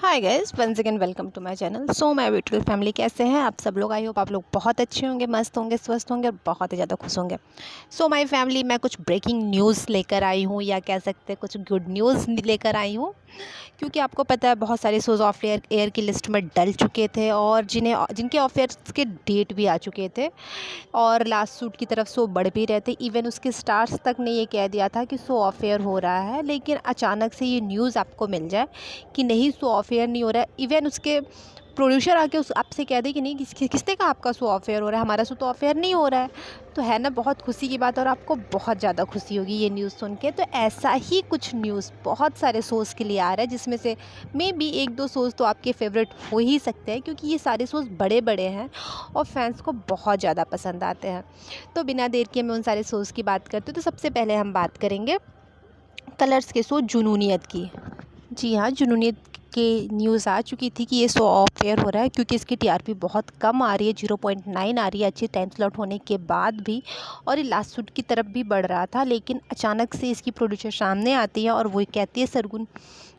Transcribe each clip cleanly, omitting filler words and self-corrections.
Hi guys, once again welcome to my channel. So my beautiful family, कैसे हैं आप सब लोग? आई होप आप लोग बहुत अच्छे होंगे, मस्त होंगे, स्वस्थ होंगे और बहुत ही ज़्यादा खुश होंगे। सो माय फैमिली, मैं कुछ ब्रेकिंग न्यूज़ लेकर आई हूँ, या कह सकते हैं कुछ गुड न्यूज़ लेकर आई हूँ। क्योंकि आपको पता है बहुत सारे शोज़ ऑफ एयर की लिस्ट में डल चुके थे, और जिनके ऑफ एयर के डेट भी आ चुके थे, और लास्ट सूट की तरफ शो बढ़ भी रहे थे। इवन उसके स्टार्स तक ने ये कह दिया था कि शो ऑफ एयर हो रहा है, लेकिन अचानक से ये न्यूज़ आपको मिल जाए कि नहीं, शो ऑफ एयर नहीं हो रहा है। इवन उसके प्रोड्यूसर आके उस आपसे कह दे कि नहीं, किसने कहा आपका शो ऑफ एयर हो रहा है, हमारा शो तो ऑफ एयर नहीं हो रहा है। तो है ना, बहुत खुशी की बात, और आपको बहुत ज़्यादा खुशी होगी ये न्यूज़ सुन के। तो ऐसा ही कुछ न्यूज़ बहुत सारे शोज़ के लिए आ रहा है, जिसमें से मे बी एक दो शोज़ तो आपके फेवरेट हो ही सकते हैं, क्योंकि ये सारे शोज़ बड़े बड़े हैं और फैंस को बहुत ज़्यादा पसंद आते हैं। तो बिना देर के मैं उन सारे शोज़ की बात करती हूँ। तो सबसे पहले हम बात करेंगे कलर्स के शो जुनूनियत की। जी हाँ, जुनूनियत की न्यूज़ आ चुकी थी कि ये शो ऑफ एयर हो रहा है, क्योंकि इसकी टीआरपी बहुत कम आ रही है, 0.9 आ रही है अच्छी टाइम स्लॉट होने के बाद भी, और ये लास्ट सूट की तरफ भी बढ़ रहा था। लेकिन अचानक से इसकी प्रोड्यूसर सामने आती है और वो कहती है सरगुन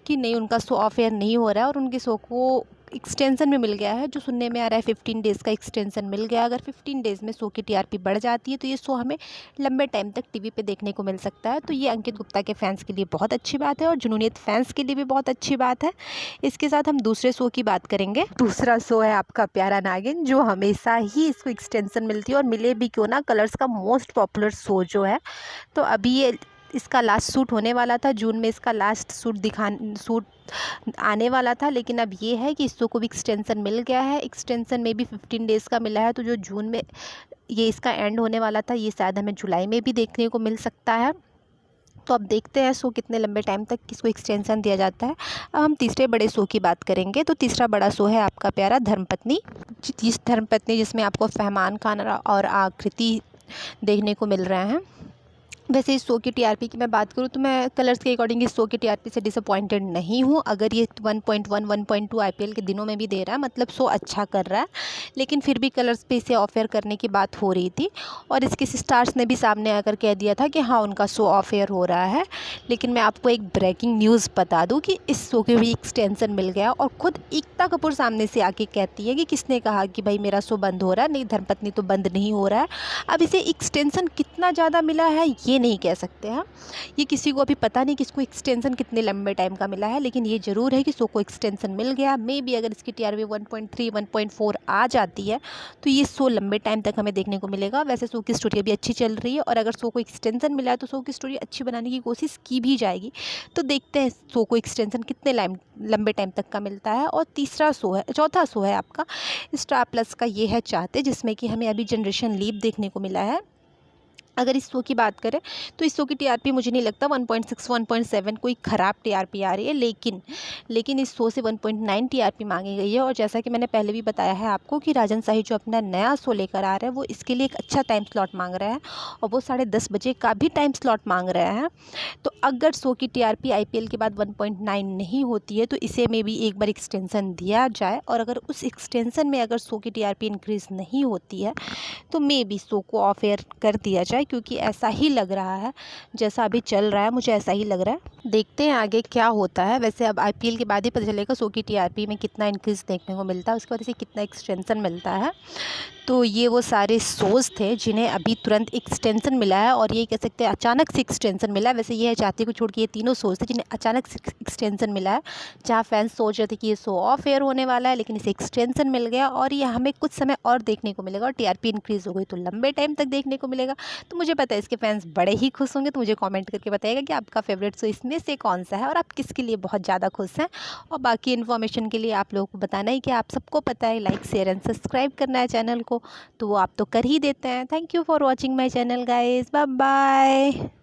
कि नहीं, उनका शो ऑफ एयर नहीं हो रहा है, और उनके शो को एक्सटेंशन में मिल गया है। जो सुनने में आ रहा है 15 डेज़ का एक्सटेंशन मिल गया। अगर 15 डेज़ में शो की टीआरपी बढ़ जाती है तो ये शो हमें लंबे टाइम तक टीवी पे देखने को मिल सकता है। तो ये अंकित गुप्ता के फैंस के लिए बहुत अच्छी बात है, और जुनूनियत फैंस के लिए भी बहुत अच्छी बात है। इसके साथ हम दूसरे शो की बात करेंगे। दूसरा शो है आपका प्यारा नागिन, जो हमेशा ही इसको एक्सटेंशन मिलती है, और मिले भी क्यों ना, कलर्स का मोस्ट पॉपुलर शो जो है। तो अभी ये इसका लास्ट शूट होने वाला था, जून में इसका लास्ट शूट आने वाला था, लेकिन अब ये है कि इस शो को भी एक्सटेंशन मिल गया है। एक्सटेंशन में भी 15 डेज़ का मिला है। तो जो जून में ये इसका एंड होने वाला था, ये शायद हमें जुलाई में भी देखने को मिल सकता है। तो अब देखते हैं शो कितने लंबे टाइम तक किसको एक्सटेंशन दिया जाता है। अब हम तीसरे बड़े शो की बात करेंगे। तो तीसरा बड़ा शो है आपका प्यारा धर्मपत्नी। धर्मपत्नी जिसमें आपको फरमान खान और आकृति देखने को मिल रहे हैं। वैसे इस शो की टीआरपी की मैं बात करूँ तो मैं कलर्स के अकॉर्डिंग इस शो की टीआरपी से डिसअपॉइंटेड नहीं हूँ। अगर ये 1.1 1.2 आईपीएल के दिनों में भी दे रहा है, मतलब शो अच्छा कर रहा है, लेकिन फिर भी कलर्स पे इसे ऑफ एयर करने की बात हो रही थी, और इसके स्टार्स ने भी सामने आकर कह दिया था कि हाँ, उनका शो ऑफ एयर हो रहा है। लेकिन मैं आपको एक ब्रेकिंग न्यूज़ बता दूँ कि इस शो के भी एक्सटेंशन मिल गया, और ख़ुद एकता कपूर सामने से आके कहती है कि किसने कहा कि भाई मेरा शो बंद हो रहा है, नहीं, धर्मपत्नी तो बंद नहीं हो रहा है। अब इसे एक्सटेंशन कितना ज़्यादा मिला है ये नहीं कह सकते हैं, ये किसी को अभी पता नहीं किसको एक्सटेंशन कितने लंबे टाइम का मिला है, लेकिन ये ज़रूर है कि शो को एक्सटेंशन मिल गया। मे बी अगर इसकी टीआरपी 1.3 1.4 आ जाती है तो ये शो लंबे टाइम तक हमें देखने को मिलेगा। वैसे शो की स्टोरी अभी अच्छी चल रही है, और अगर शो को एक्सटेंशन मिला है तो शो की स्टोरी अच्छी बनाने की कोशिश की भी जाएगी। तो देखते हैं शो को एक्सटेंशन कितने लंबे टाइम तक का मिलता है। और चौथा शो है आपका स्टार प्लस का, ये है चाहते, जिसमें कि हमें अभी जनरेशन लीप देखने को मिला है। अगर इस शो की बात करें तो इस शो की टीआरपी मुझे नहीं लगता 1.6 1.7 कोई ख़राब टीआरपी आ रही है, लेकिन इस शो से 1.9 टीआरपी मांगी गई है। और जैसा कि मैंने पहले भी बताया है आपको कि राजन शाही जो अपना नया शो लेकर आ रहे हैं, वो इसके लिए एक अच्छा टाइम स्लॉट मांग रहे हैं, और वो 10:30 बजे का भी टाइम स्लॉट मांग रहे हैं। तो अगर शो की टीआरपी आईपीएल के बाद 1.9 नहीं होती है तो इसे में भी एक बार एक्सटेंशन दिया जाए, और अगर उस एक्सटेंशन में अगर शो की टीआरपी इंक्रीज़ नहीं होती है तो मे बी शो को ऑफ एयर कर दिया जाए, क्योंकि ऐसा ही लग रहा है, जैसा अभी चल रहा है मुझे ऐसा ही लग रहा है। देखते हैं आगे क्या होता है। वैसे अब आईपीएल के बाद ही पता चलेगा शो की टीआरपी में कितना इंक्रीज़ देखने को मिलता है, उसके बाद इसे कितना एक्सटेंशन मिलता है। तो ये वो सारे शोज़ थे जिन्हें अभी तुरंत एक्सटेंशन मिला है, और ये कह सकते हैं अचानक से एक्सटेंशन मिला है। वैसे ये है चाहती को छोड़ के ये तीनों शोज़ थे जिन्हें अचानक से एक्सटेंशन मिला है, जहाँ फैंस सोच रहे थे कि ये शो ऑफ एयर होने वाला है, लेकिन इसे एक्सटेंशन मिल गया, और ये हमें कुछ समय और देखने को मिलेगा, और टीआरपी इंक्रीज़ हो गई तो लंबे टाइम तक देखने को मिलेगा। तो मुझे पता है इसके फैंस बड़े ही खुश होंगे। तो मुझे कमेंट करके बताइएगा कि आपका फेवरेट शो इसमें से कौन सा है, और आप किसके लिए बहुत ज़्यादा खुश हैं। और बाकी इन्फॉर्मेशन के लिए आप लोगों को बताना है कि आप सबको पता है लाइक शेयर एंड सब्सक्राइब करना है चैनल को, तो वो आप तो कर ही देते हैं। Thank you for watching my channel guys, bye bye.